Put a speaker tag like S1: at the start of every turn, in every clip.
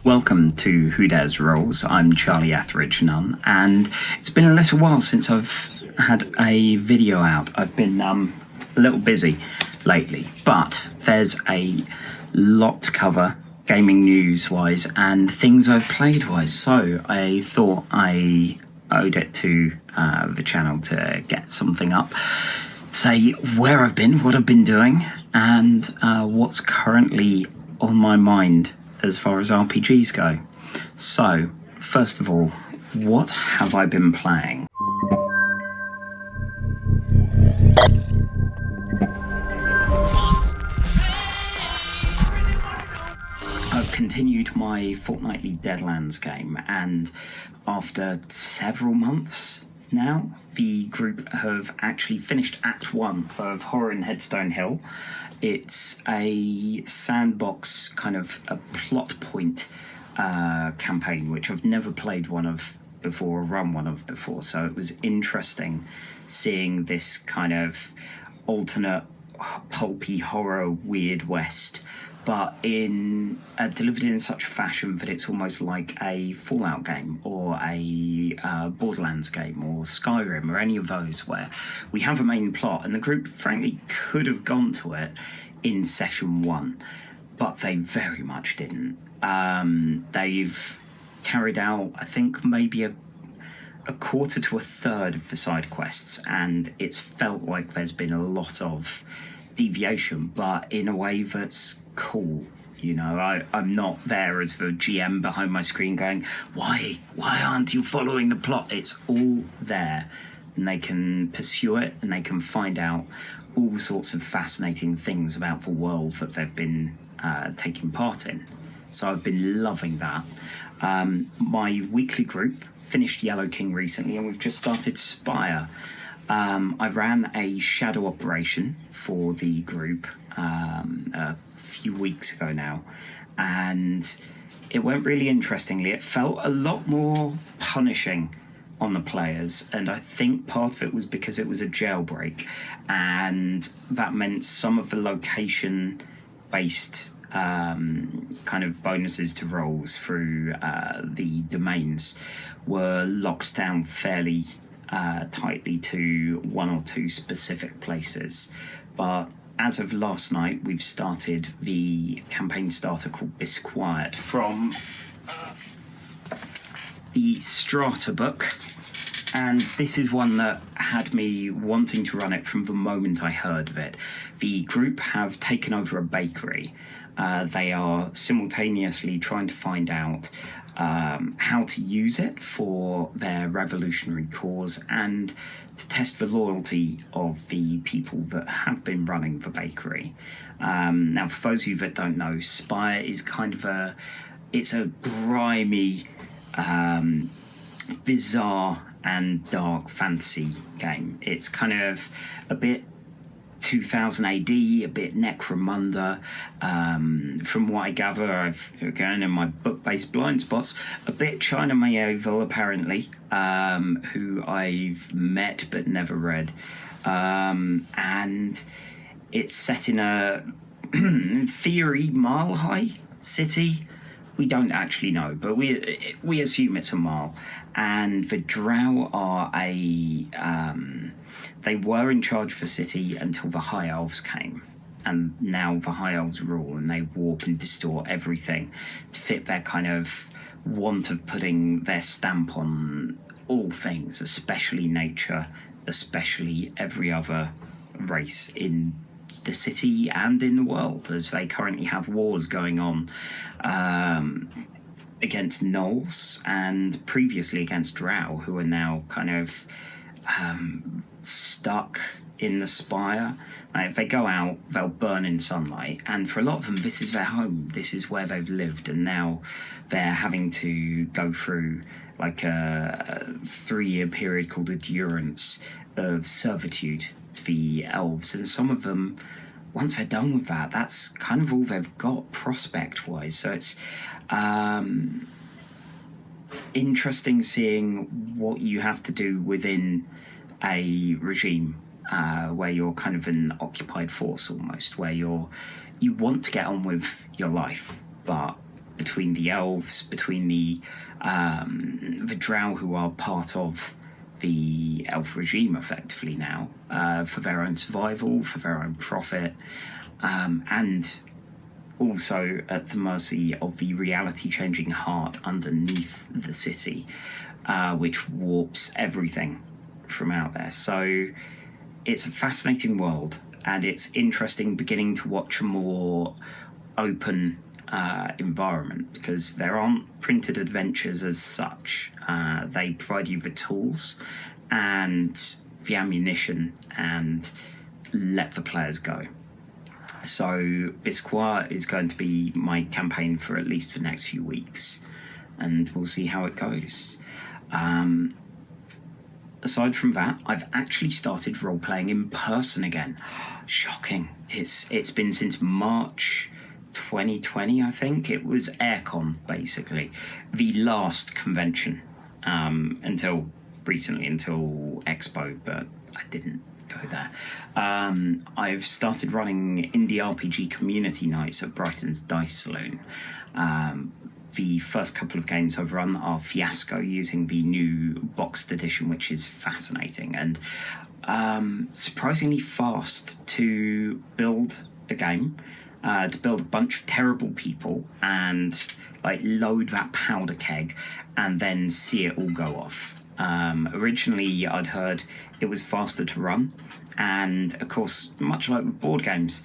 S1: Welcome to Who Dares Rolls. I'm Charlie Etheridge Nunn, and it's been a little while since I've had a video out. I've been a little busy lately, but there's a lot to cover gaming news wise and things I've played wise, so I thought I owed it to the channel to get something up, say where I've been, what I've been doing, and what's currently on my mind as far as RPGs go. So, first of all, what have I been playing? I've continued my fortnightly Deadlands game, and after several months now, the group have actually finished Act 1 of Horror in Headstone Hill. It's a sandbox kind of a plot point campaign, which I've never played one of before or run one of before, so it was interesting seeing this kind of alternate pulpy horror weird west, but in delivered in such a fashion that it's almost like a Fallout game or a Borderlands game or Skyrim or any of those, where we have a main plot, and the group frankly could have gone to it in session 1, but they very much didn't. They've carried out, I think, maybe a quarter to a third of the side quests, and it's felt like there's been a lot of deviation, but in a way that's cool. You know, I'm not there as the GM behind my screen going, why aren't you following the plot? It's all there, and they can pursue it, and they can find out all sorts of fascinating things about the world that they've been taking part in. So I've been loving that. My weekly group finished Yellow King recently, and we've just started Spire. I ran a shadow operation for the group a few weeks ago now, and it went really interestingly. It felt a lot more punishing on the players, and I think part of it was because it was a jailbreak, and that meant some of the location based kind of bonuses to rolls through the domains were locked down fairly tightly to one or two specific places. But as of last night, we've started the campaign starter called Disquiet from the Strata book, and this is one that had me wanting to run it from the moment I heard of it. The group have taken over a bakery. They are simultaneously trying to find out how to use it for their revolutionary cause and to test the loyalty of the people that have been running the bakery. Now, for those of you that don't know, Spire is kind of it's a grimy, bizarre and dark fantasy game. It's kind of a bit 2000 AD, a bit Necromunda. From what I gather, I've, again, in my book-based blind spots, a bit China Medieval, apparently, who I've met but never read. And it's set in a, in theory, mile-high city. We don't actually know, but we assume it's a mile. And the Drow are they were in charge of the city until the High Elves came. And now the High Elves rule, and they warp and distort everything to fit their kind of want of putting their stamp on all things, especially nature, especially every other race in the city and in the world, as they currently have wars going on against gnolls and previously against drow, who are now kind of stuck in the Spire. If they go out, they'll burn in sunlight, and for a lot of them this is their home, this is where they've lived, and now they're having to go through like a 3-year period called a durance of servitude to the elves, and some of them, once they're done with that, that's kind of all they've got prospect wise. So it's interesting seeing what you have to do within a regime where you're kind of an occupied force almost, where you want to get on with your life, but between the elves, between the drow, who are part of the elf regime effectively now, for their own survival, for their own profit, and also at the mercy of the reality-changing heart underneath the city, which warps everything from out there. So it's a fascinating world, and it's interesting beginning to watch a more open environment, because there aren't printed adventures as such. They provide you the tools and the ammunition and let the players go. So Bisquoir is going to be my campaign for at least the next few weeks, and we'll see how it goes. Aside from that, I've actually started role-playing in person again. Shocking. It's been since March 2020, I think. It was Aircon, basically. The last convention, until recently, until Expo, but I didn't go there. I've started running indie RPG community nights at Brighton's Dice Saloon. The first couple of games I've run are Fiasco, using the new boxed edition, which is fascinating and surprisingly fast to build a game, to build a bunch of terrible people and like load that powder keg and then see it all go off. Originally, I'd heard it was faster to run, and of course, much like with board games,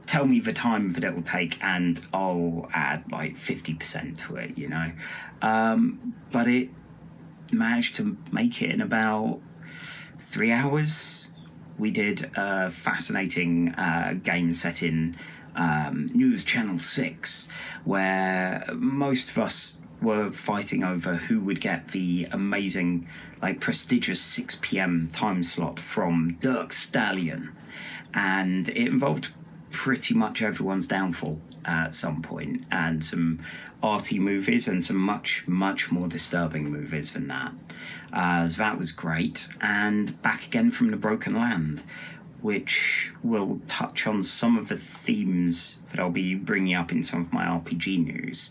S1: tell me the time that it will take and I'll add like 50% to it, you know. But it managed to make it in about 3 hours. We did a fascinating game set in News Channel 6, where most of us were fighting over who would get the amazing, like, prestigious 6 p.m. time slot from Dirk Stallion. And it involved pretty much everyone's downfall at some point, and some arty movies and some much, much more disturbing movies than that. So that was great. And Back Again from the Broken Land, which will touch on some of the themes that I'll be bringing up in some of my RPG news.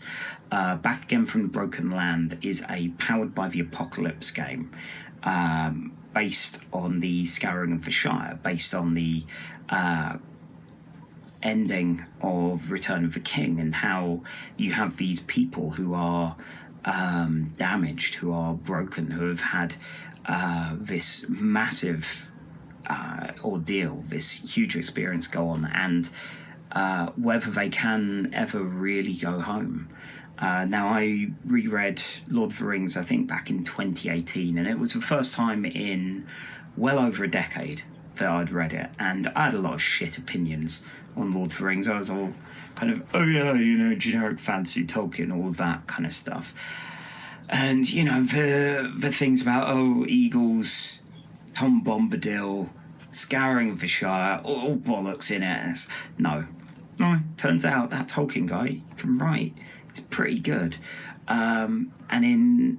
S1: Back Again from the Broken Land is a Powered by the Apocalypse game, based on the Scouring of the Shire, based on the ending of Return of the King, and how you have these people who are damaged, who are broken, who have had this massive ordeal, this huge experience go on, and whether they can ever really go home. Now, I reread Lord of the Rings, I think, back in 2018, and it was the first time in well over a decade that I'd read it, and I had a lot of shit opinions on Lord of the Rings. I was all kind of, oh yeah, you know, generic fantasy, Tolkien, all of that kind of stuff. And, you know, the things about, oh, eagles, Tom Bombadil, Scouring of the Shire, all bollocks in it. No, turns out that Tolkien guy can write. It's pretty good. And in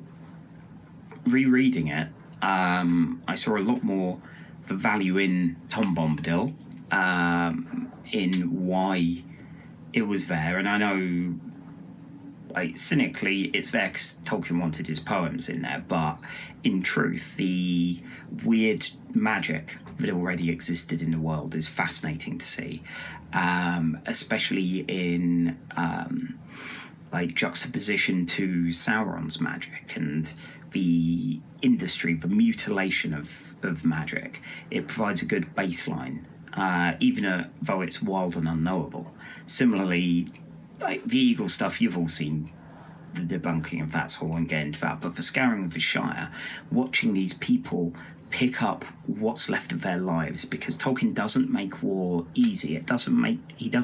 S1: rereading it, I saw a lot more the value in Tom Bombadil, in why it was there. And I know, like, cynically, it's there because Tolkien wanted his poems in there, but in truth, the weird magic that already existed in the world is fascinating to see, especially in like juxtaposition to Sauron's magic and the industry, the mutilation of magic. It provides a good baseline, even though it's wild and unknowable. Similarly, like the Eagle stuff, you've all seen the debunking of that, so I won't get into that. But for Scouring of the Shire, watching these people pick up what's left of their lives, because Tolkien doesn't make war easy. He doesn't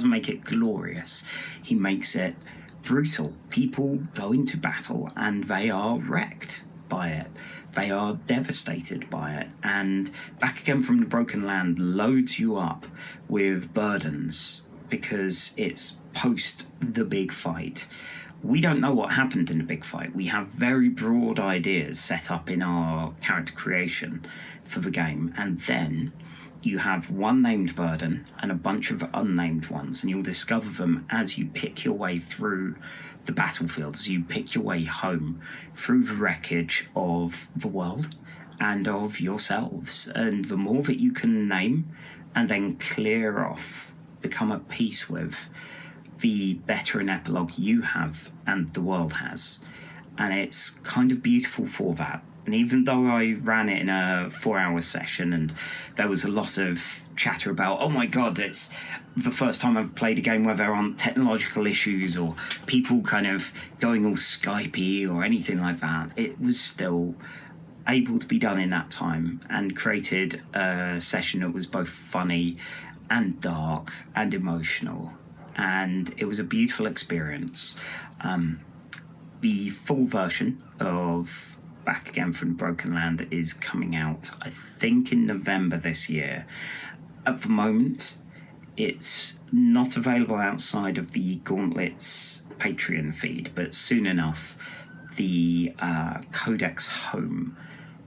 S1: make it glorious. He makes it brutal. People go into battle and they are wrecked by it. They are devastated by it. And Back Again from the Broken Land loads you up with burdens because it's post the big fight. We don't know what happened in the big fight. We have very broad ideas set up in our character creation for the game, and then you have one named burden and a bunch of unnamed ones, and you'll discover them as you pick your way through the battlefield, as you pick your way home through the wreckage of the world and of yourselves. And the more that you can name and then clear off, become at peace with, the better an epilogue you have and the world has. And it's kind of beautiful for that. And even though I ran it in a 4-hour session and there was a lot of chatter about, oh my god, it's the first time I've played a game where there aren't technological issues or people kind of going all Skypey or anything like that, it was still able to be done in that time and created a session that was both funny and dark and emotional. And it was a beautiful experience. The full version of Back Again from Broken Land is coming out, I think, in November this year. At the moment, it's not available outside of the Gauntlet's Patreon feed, but soon enough, the Codex Home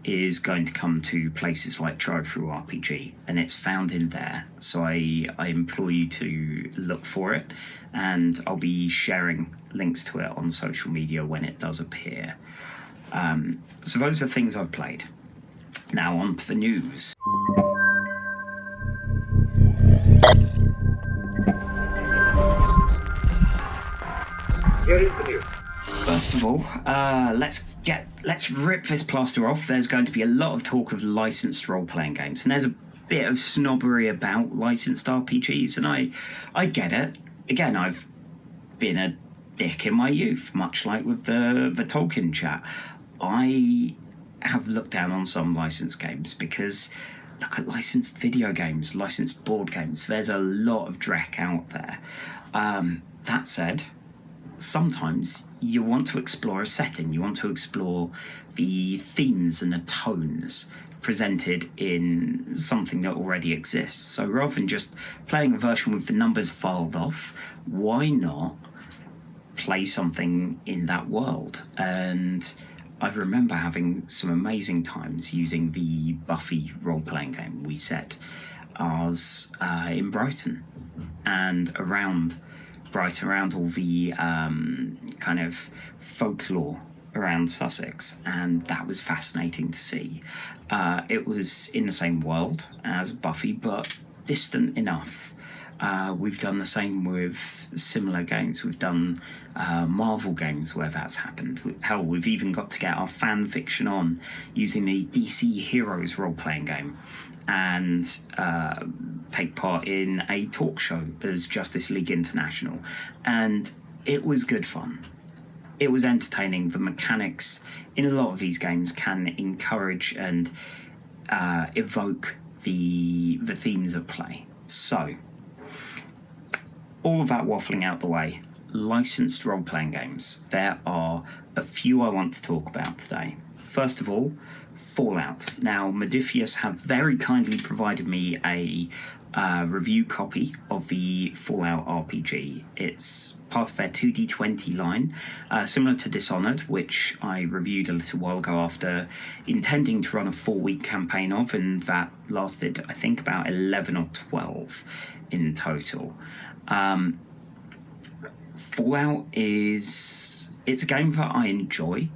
S1: is going to come to places like Drive-Thru RPG, and it's found in there. So I implore you to look for it, and I'll be sharing links to it on social media when it does appear. So those are things I've played. Now on to the news.
S2: Here is the news.
S1: First of all, let's rip this plaster off. There's going to be a lot of talk of licensed role-playing games, and there's a bit of snobbery about licensed RPGs, and I get it. Again, I've been a dick in my youth, much like with the Tolkien chat. I have looked down on some licensed games because look at licensed video games, licensed board games. There's a lot of dreck out there. That said, sometimes you want to explore a setting, you want to explore the themes and the tones presented in something that already exists. So rather than just playing a version with the numbers filed off, why not play something in that world? And I remember having some amazing times using the Buffy role-playing game. We set ours in Brighton and around Brighton, around all the kind of folklore around Sussex, and that was fascinating to see. It was in the same world as Buffy, but distant enough. We've done the same with similar games. We've done Marvel games where that's happened. Hell, we've even got to get our fan fiction on using the DC Heroes role-playing game and take part in a talk show as Justice League International. And it was good fun. It was entertaining. The mechanics in a lot of these games can encourage and evoke the themes of play. So, all of that waffling out the way, licensed role-playing games. There are a few I want to talk about today. First of all, Fallout. Now, Modifius have very kindly provided me a review copy of the Fallout RPG. It's part of their 2D20 line, similar to Dishonored, which I reviewed a little while ago after intending to run a 4-week campaign of, and that lasted, I think, about 11 or 12 in total. Fallout it's a game that I enjoy.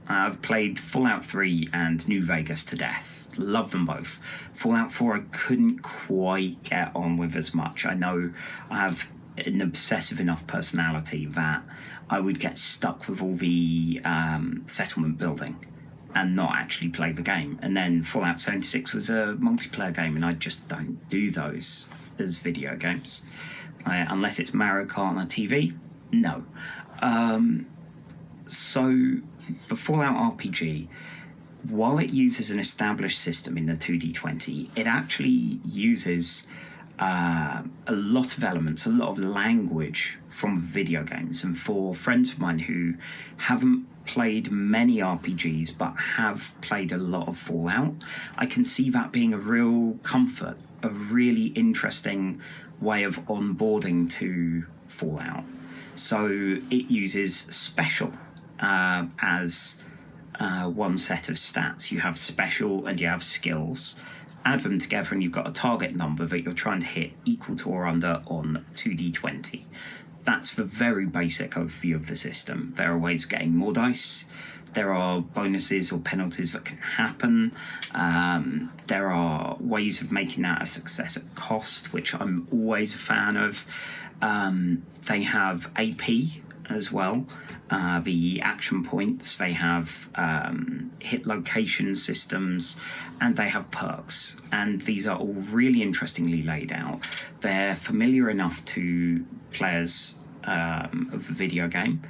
S1: I've played Fallout 3 and New Vegas to death. Love them both. Fallout 4 I couldn't quite get on with as much. I know I have an obsessive enough personality that I would get stuck with all the settlement building and not actually play the game. And then Fallout 76 was a multiplayer game, and I just don't do those as video games. Unless it's Mario Kart on a TV, no. So the Fallout RPG, while it uses an established system in the 2D20, it actually uses a lot of elements, a lot of language from video games. And for friends of mine who haven't played many RPGs but have played a lot of Fallout, I can see that being a real comfort, a really interesting way of onboarding to Fallout. So it uses special as one set of stats. You have special and you have skills. add them together and you've got a target number that you're trying to hit equal to or under on 2d20. That's the very basic overview of the system. There are ways of getting more dice. There are bonuses or penalties that can happen. There are ways of making that a success at cost, which I'm always a fan of. They have AP as well, the action points. They have hit location systems, and they have perks. And these are all really interestingly laid out. They're familiar enough to players of the video game,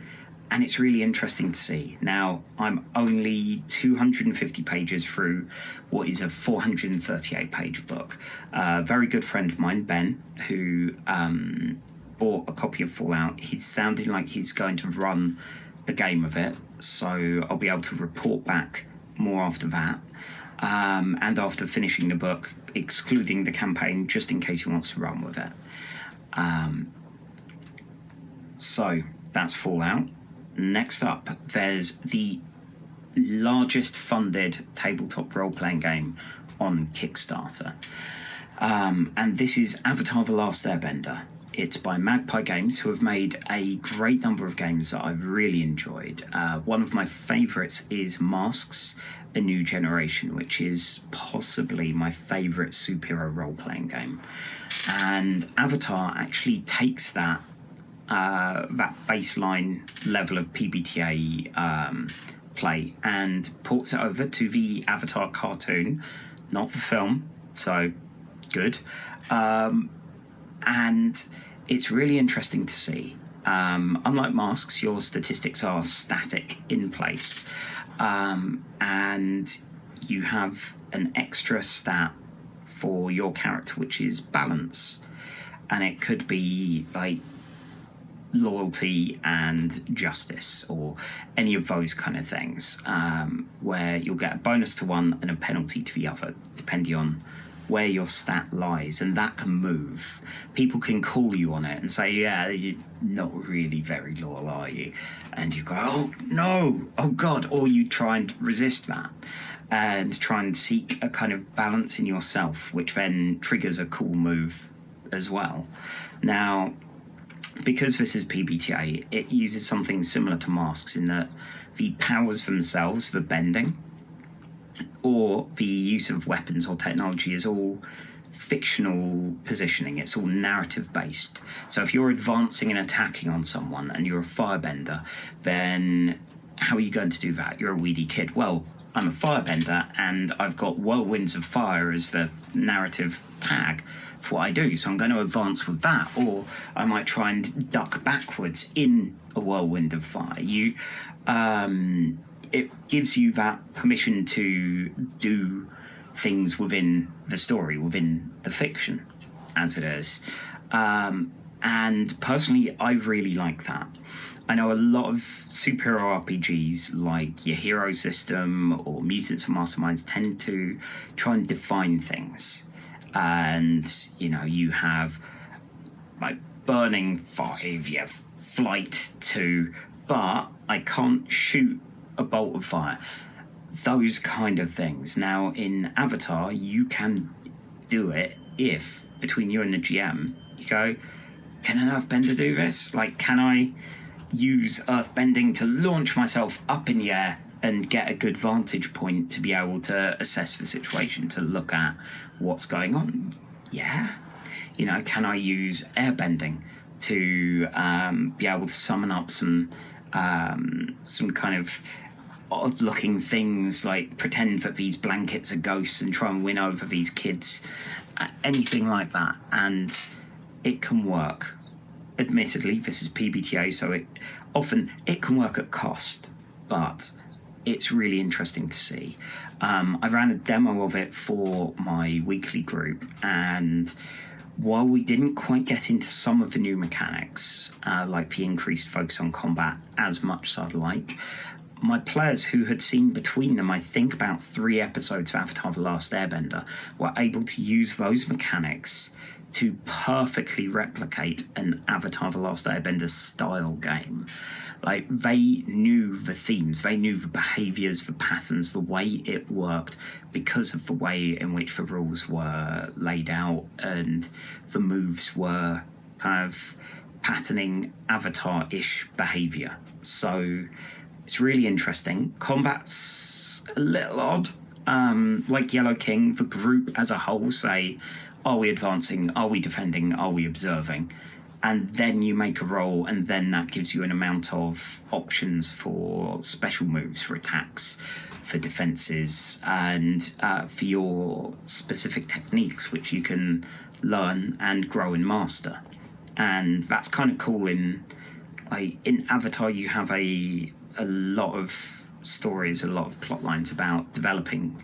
S1: and it's really interesting to see. Now, I'm only 250 pages through what is a 438-page book. A very good friend of mine, Ben, who bought a copy of Fallout, he's sounding like he's going to run a game of it, so I'll be able to report back more after that. And after finishing the book, excluding the campaign, just in case he wants to run with it. So, that's Fallout. Next up, there's the largest funded tabletop role-playing game on Kickstarter. And this is Avatar: The Last Airbender. It's by Magpie Games, who have made a great number of games that I've really enjoyed. One of my favourites is Masks: A New Generation, which is possibly my favourite superhero role-playing game. And Avatar actually takes that baseline level of PBTA play and ports it over to the Avatar cartoon, not the film, so good. And it's really interesting to see. Unlike Masks, your statistics are static in place, and you have an extra stat for your character, which is balance, and it could be like loyalty and justice, or any of those kind of things, where you'll get a bonus to one and a penalty to the other, depending on where your stat lies, and that can move. People can call you on it and say, yeah, you're not really very loyal, are you? And you go, oh no, oh god, or you try and resist that and try and seek a kind of balance in yourself, which then triggers a cool move as well. Now, because this is PBTA, it uses something similar to Masks in that the powers themselves, the bending, or the use of weapons or technology is all fictional positioning. It's all narrative based. So if you're advancing and attacking on someone and you're a firebender, then how are you going to do that? You're a weedy kid. Well, I'm a firebender and I've got whirlwinds of fire as the narrative tag for what I do, so I'm going to advance with that. Or I might try and duck backwards in a whirlwind of fire. It gives you that permission to do things within the story, within the fiction, as it is. And personally, I really like that. I know a lot of superhero RPGs, like your Hero System or Mutants and Masterminds, tend to try and define things. And, you know, you have, like, Burning 5, you have Flight 2, but I can't shoot a bolt of fire. Those kind of things. Now, in Avatar, you can do it if, between you and the GM, you go, can an earthbender do this? Like, can I use earthbending to launch myself up in the air and get a good vantage point to be able to assess the situation, to look at what's going on? Yeah. You know, can I use airbending to be able to summon up some kind of odd-looking things, like pretend that these blankets are ghosts and try and win over these kids, anything like that, and it can work. Admittedly, this is PBTA, so it can work at cost, but it's really interesting to see. I ran a demo of it for my weekly group, and while we didn't quite get into some of the new mechanics, like the increased focus on combat as much as I'd like, my players, who had seen between them, I think, about 3 episodes of Avatar: The Last Airbender, were able to use those mechanics to perfectly replicate an Avatar: The Last Airbender style game. Like, they knew the themes, they knew the behaviours, the patterns, the way it worked, because of the way in which the rules were laid out and the moves were kind of patterning Avatar-ish behaviour. So it's really interesting. Combat's a little odd. Like Yellow King, the group as a whole say, are we advancing? Are we defending? Are we observing? And then you make a roll, and then that gives you an amount of options for special moves, for attacks, for defenses, and for your specific techniques, which you can learn and grow and master. And that's kind of cool. In Avatar, you have a lot of stories, a lot of plot lines about developing,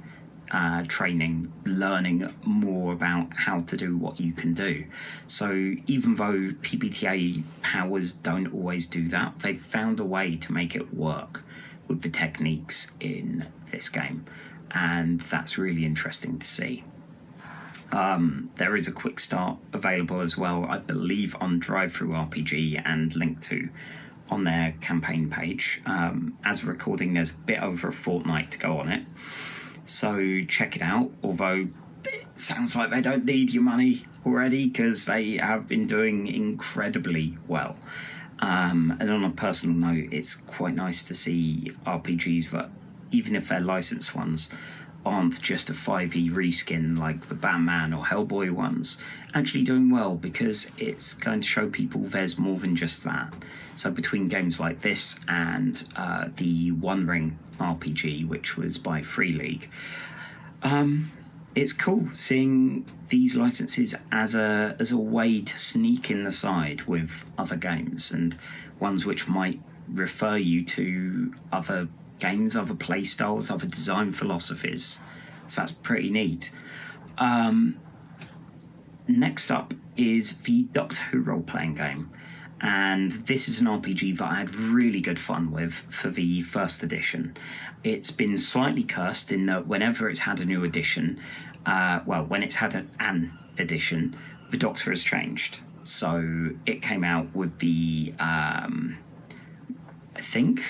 S1: training, learning more about how to do what you can do. So even though PBTA powers don't always do that, they've found a way to make it work with the techniques in this game, and that's really interesting to see. There is a quick start available as well, I believe, on Drive-Thru RPG and linked to on their campaign page. As we're recording, there's a bit over a fortnight to go on it, so check it out, although it sounds like they don't need your money already because they have been doing incredibly well. And on a personal note, it's quite nice to see RPGs that, even if they're licensed ones, aren't just a 5e reskin like the Batman or Hellboy ones, actually doing well, because it's going to show people there's more than just that. So between games like this and the One Ring RPG, which was by Free League, it's cool seeing these licenses as a way to sneak in the side with other games, and ones which might refer you to other games, other play styles, other design philosophies. So that's pretty neat. Next up is the Doctor Who role-playing game, and this is an RPG that I had really good fun with for the first edition. It's been slightly cursed in that whenever it's had a new edition, when it's had an edition, the Doctor has changed. So it came out with the, I think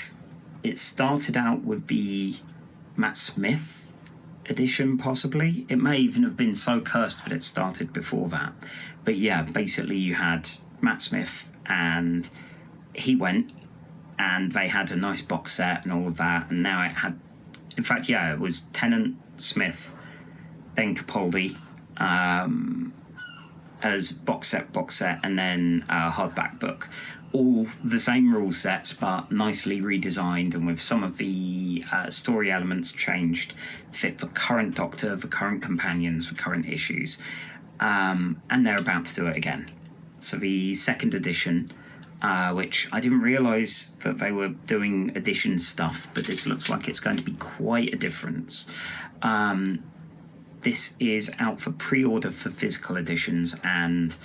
S1: it started out with the Matt Smith edition, possibly. It may even have been so cursed that it started before that. But yeah, basically you had Matt Smith, and he went, and they had a nice box set and all of that, and now it had, in fact, yeah, it was Tennant, Smith, then Capaldi, as box set, and then a hardback book. All the same rule sets, but nicely redesigned, and with some of the story elements changed to fit the current Doctor, the current companions, the current issues. And they're about to do it again. So the second edition, which I didn't realise that they were doing edition stuff, but this looks like it's going to be quite a difference. This is out for pre-order for physical editions, and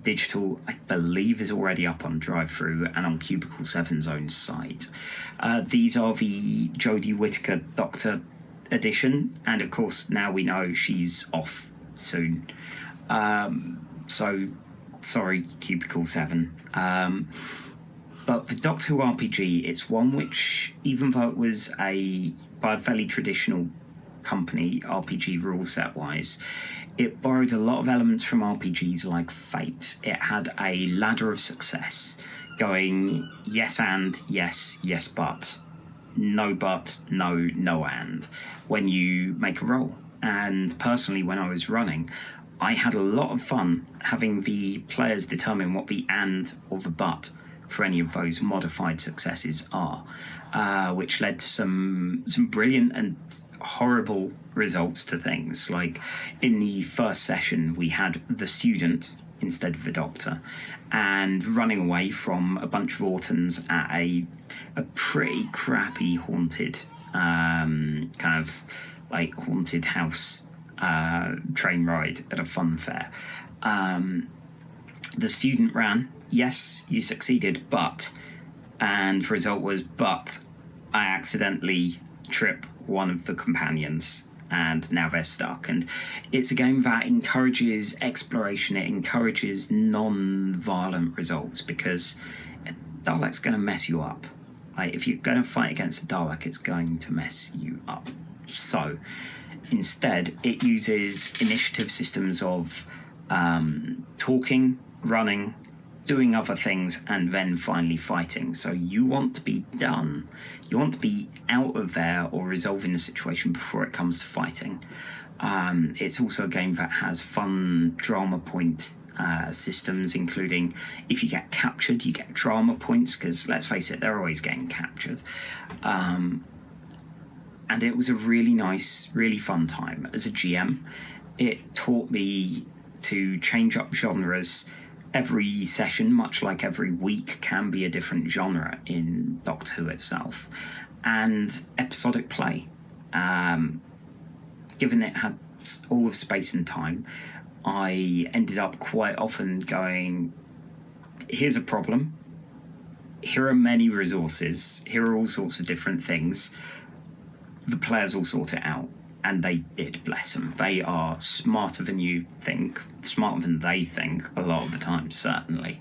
S1: digital, I believe, is already up on Drive-Thru and on Cubicle 7's own site. These are the Jodie Whittaker Doctor edition, and of course now we know she's off soon. So sorry, Cubicle 7. But the Doctor Who RPG, it's one which, even though it was by a fairly traditional company, RPG rule set wise, it borrowed a lot of elements from RPGs like Fate. It had a ladder of success going yes and, yes, yes but, no but, no, no and, when you make a roll. And personally, when I was running, I had a lot of fun having the players determine what the and or the but for any of those modified successes are, which led to some brilliant and horrible results to things. Like in the first session, we had the student instead of the Doctor, and running away from a bunch of Autons at a pretty crappy haunted kind of like haunted house train ride at a fun fair. The student ran. Yes, you succeeded, and the result was, but I accidentally trip one of the companions, and now they're stuck. And it's a game that encourages exploration. It encourages non-violent results, because a Dalek's going to mess you up. Like, if you're going to fight against a Dalek, it's going to mess you up. So instead, it uses initiative systems of talking, running, doing other things, and then finally fighting. So you want to be done. You want to be out of there or resolving the situation before it comes to fighting. It's also a game that has fun drama point systems, including if you get captured, you get drama points, because let's face it, they're always getting captured. And it was a really nice, really fun time. As a GM, it taught me to change up genres. Every session, much like every week, can be a different genre in Doctor Who itself. And episodic play. Given it had all of space and time, I ended up quite often going, here's a problem, here are many resources, here are all sorts of different things, the players will sort it out. And they did, bless them. They are smarter than you think, smarter than they think a lot of the time, certainly.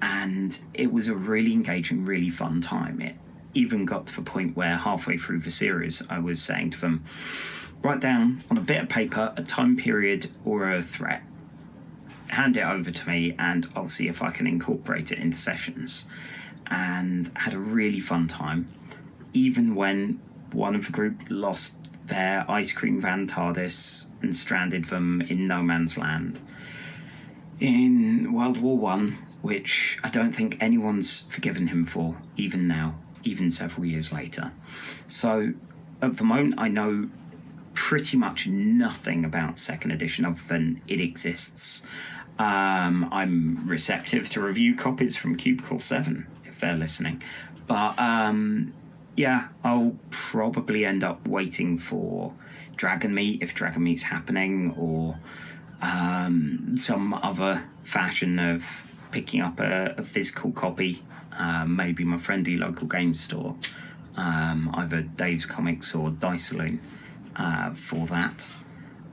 S1: And it was a really engaging, really fun time. It even got to the point where halfway through the series, I was saying to them, write down on a bit of paper a time period or a threat. Hand it over to me and I'll see if I can incorporate it into sessions. And had a really fun time, even when one of the group lost their ice cream van TARDIS and stranded them in no man's land in World War One, which I don't think anyone's forgiven him for, even now, even several years later. So at the moment, I know pretty much nothing about second edition other than it exists. I'm receptive to review copies from Cubicle 7 if they're listening, but yeah, I'll probably end up waiting for Dragon Meat, if Dragon Meat's happening, or some other fashion of picking up a physical copy, maybe my friendly local game store, either Dave's Comics or Dice Saloon, for that.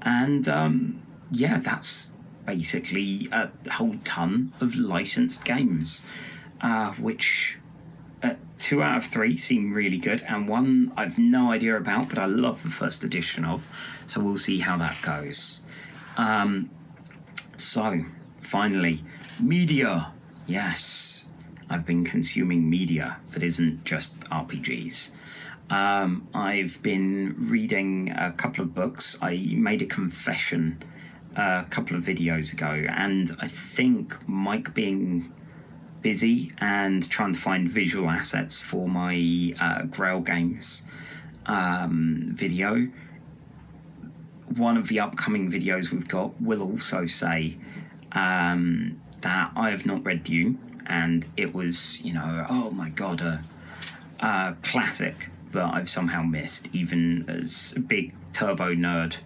S1: And yeah, that's basically a whole ton of licensed games, which 2 out of 3 seem really good, and one I've no idea about, but I love the first edition of, so we'll see how that goes. So, finally, media. Yes, I've been consuming media that isn't just RPGs. I've been reading a couple of books. I made a confession a couple of videos ago, and I think Mike being busy and trying to find visual assets for my Grail Games video, one of the upcoming videos we've got will also say that I have not read Dune, and it was, oh my god, a classic that I've somehow missed, even as a big turbo nerd,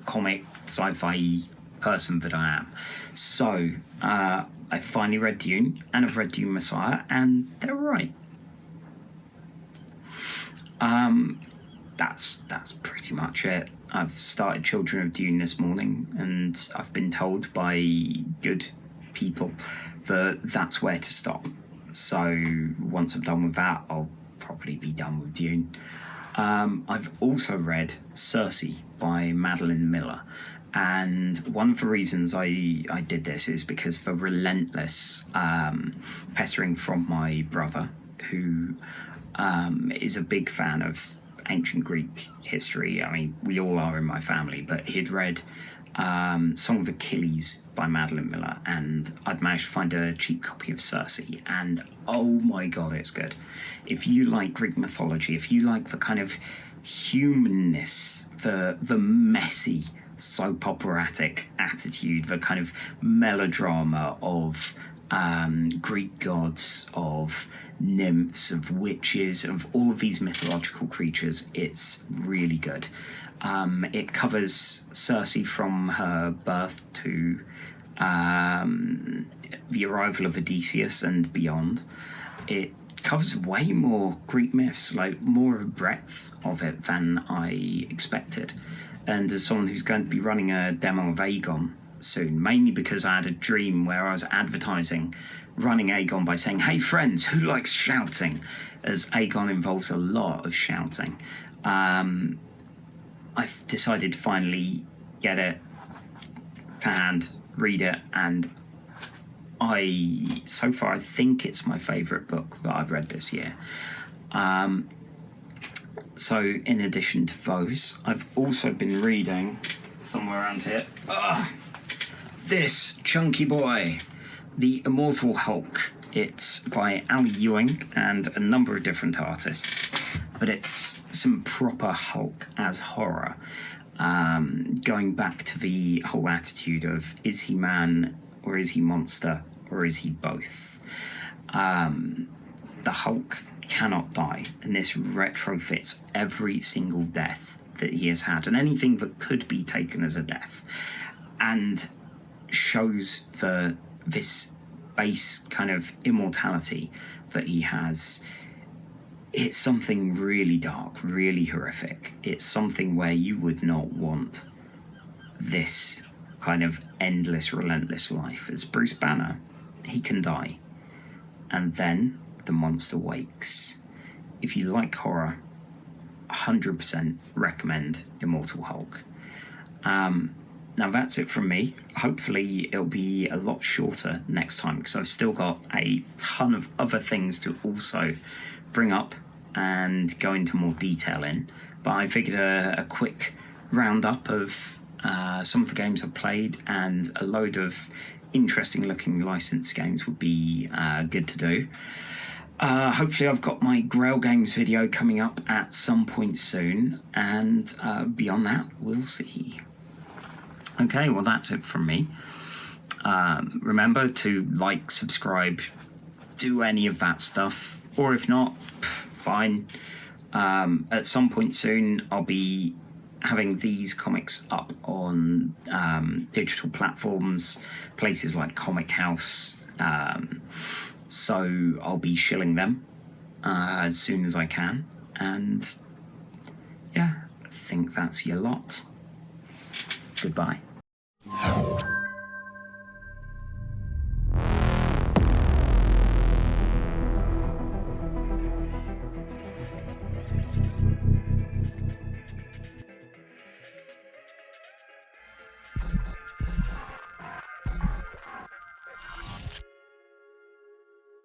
S1: comic sci-fi person that I am. So I finally read Dune, and I've read Dune Messiah, and they're right. That's pretty much it. I've started Children of Dune this morning, and I've been told by good people that that's where to stop. So once I'm done with that, I'll probably be done with Dune. I've also read Circe by Madeline Miller, and one of the reasons I did this is because the relentless pestering from my brother, who is a big fan of ancient Greek history. I mean, we all are in my family, but he'd read Song of Achilles by Madeline Miller, and I'd managed to find a cheap copy of Circe, and oh my god, it's good. If you like Greek mythology, if you like the kind of humanness, the messy soap operatic attitude, the kind of melodrama of Greek gods, of nymphs, of witches, of all of these mythological creatures, it's really good. It covers Circe from her birth to the arrival of Odysseus and beyond. It covers way more Greek myths, like more of a breadth of it than I expected. And as someone who's going to be running a demo of Aegon soon, mainly because I had a dream where I was advertising running Aegon by saying, "Hey friends, who likes shouting?" As Aegon involves a lot of shouting. I've decided to finally get it to hand, read it, and so far I think it's my favourite book that I've read this year. So in addition to those, I've also been reading somewhere around here, this chunky boy, The Immortal Hulk. It's by Ali Ewing and a number of different artists, but it's some proper Hulk as horror, going back to the whole attitude of, is he man or is he monster or is he both? The Hulk cannot die, and this retrofits every single death that he has had and anything that could be taken as a death, and shows this base kind of immortality that he has. It's something really dark, really horrific. It's something where you would not want this kind of endless, relentless life. As Bruce Banner, he can die, and then the monster wakes. If you like horror, 100% recommend Immortal Hulk. Now that's it from me. Hopefully it'll be a lot shorter next time, because I've still got a ton of other things to also bring up and go into more detail in. But I figured a quick roundup of some of the games I've played and a load of interesting looking licensed games would be good to do. Hopefully I've got my Grail Games video coming up at some point soon, and beyond that, we'll see. Okay, well that's it from me. Remember to like, subscribe, do any of that stuff, or if not, fine. At some point soon, I'll be having these comics up on digital platforms, places like Comic House, so I'll be shilling them as soon as I can, and yeah, I think that's your lot. Goodbye.